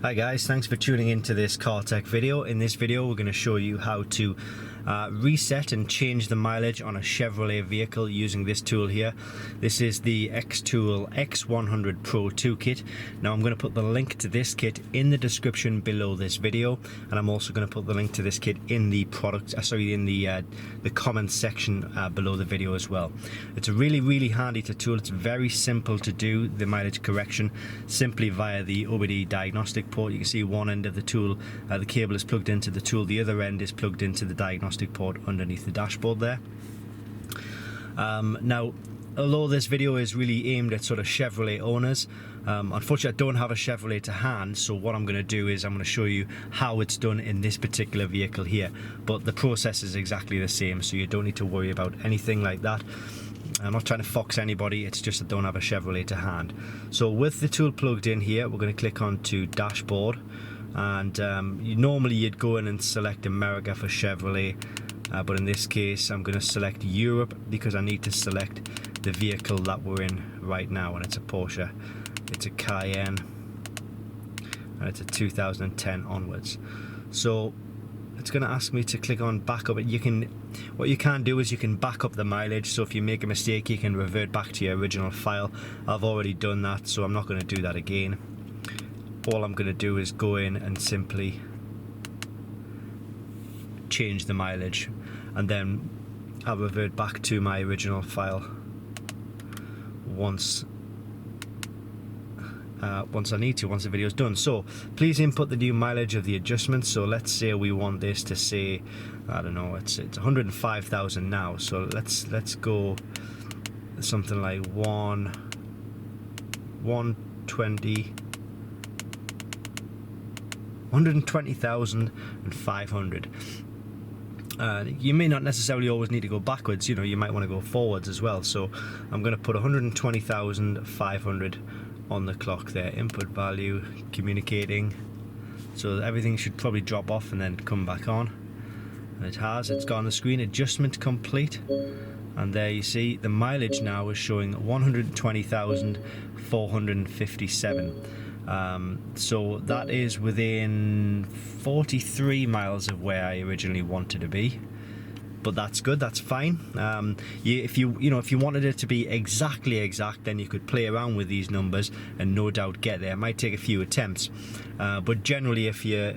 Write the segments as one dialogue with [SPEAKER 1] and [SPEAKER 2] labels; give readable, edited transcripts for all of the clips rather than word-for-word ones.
[SPEAKER 1] Hi guys, thanks for tuning into this car tech video. In this video we're going to show you how to reset and change the mileage on a Chevrolet vehicle using this tool here. This is the Xtool X100 Pro2 kit. Now I'm going to put the link to this kit in the description below this video, and I'm also going to put the link to this kit in the the comments section below the video as well. It's a really handy tool. It's very simple to do the mileage correction simply via the OBD Diagnostic port. You can see one end of the tool, the cable is plugged into the tool, the other end is plugged into the diagnostic port underneath the dashboard there. Now, although this video is really aimed at sort of Chevrolet owners, unfortunately I don't have a Chevrolet to hand, so what I'm going to do is I'm going to show you how it's done in this particular vehicle here, but the process is exactly the same, so you don't need to worry about anything like that. I'm not trying to fox anybody, it's just I don't have a Chevrolet to hand. So with the tool plugged in here, we're going to click on to dashboard, and normally you'd go in and select America for Chevrolet, but in this case I'm going to select Europe because I need to select the vehicle that we're in right now, and it's a Porsche. It's a Cayenne and it's a 2010 onwards. So it's going to ask me to click on backup. What you can do is you can back up the mileage, so if you make a mistake you can revert back to your original file. I've already done that, so I'm not going to do that again. All I'm going to do is go in and simply change the mileage, and then I'll revert back to my original file once I need to, once the video is done. So please input the new mileage of the adjustment. So let's say we want this to say, I don't know, it's 105,000 now, so let's go something like 120,500. You may not necessarily always need to go backwards, you might want to go forwards as well. So I'm going to put 120,500 on the clock there. Input value, communicating, so everything should probably drop off and then come back on, and it has. It's got on the screen adjustment complete, and there you see the mileage now is showing 120,457. So that is within 43 miles of where I originally wanted to be, but that's good, that's fine. If you wanted it to be exactly exact, then you could play around with these numbers and no doubt get there. It might take a few attempts, but generally if you're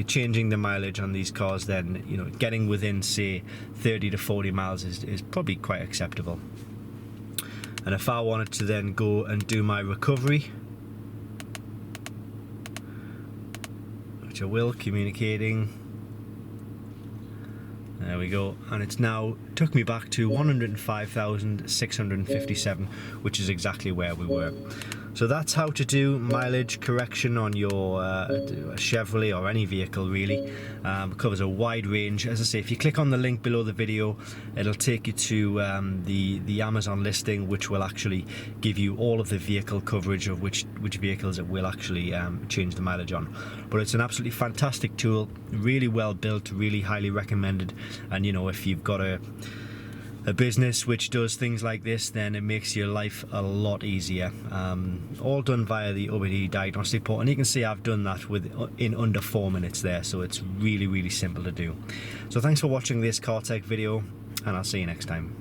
[SPEAKER 1] changing the mileage on these cars, then getting within say 30 to 40 miles is probably quite acceptable. And if I wanted to then go and do my recovery, which I will, communicating, there we go, and it's now took me back to 105,657, which is exactly where we were. So that's how to do mileage correction on your Chevrolet or any vehicle really. It covers a wide range. As I say, if you click on the link below the video, it'll take you to the Amazon listing, which will actually give you all of the vehicle coverage of which vehicles it will actually change the mileage on. But it's an absolutely fantastic tool, really well built, really highly recommended. And if you've got a business which does things like this, then it makes your life a lot easier. All done via the OBD Diagnostic port, and you can see I've done that in under 4 minutes there, so it's really simple to do. So thanks for watching this car tech video, and I'll see you next time.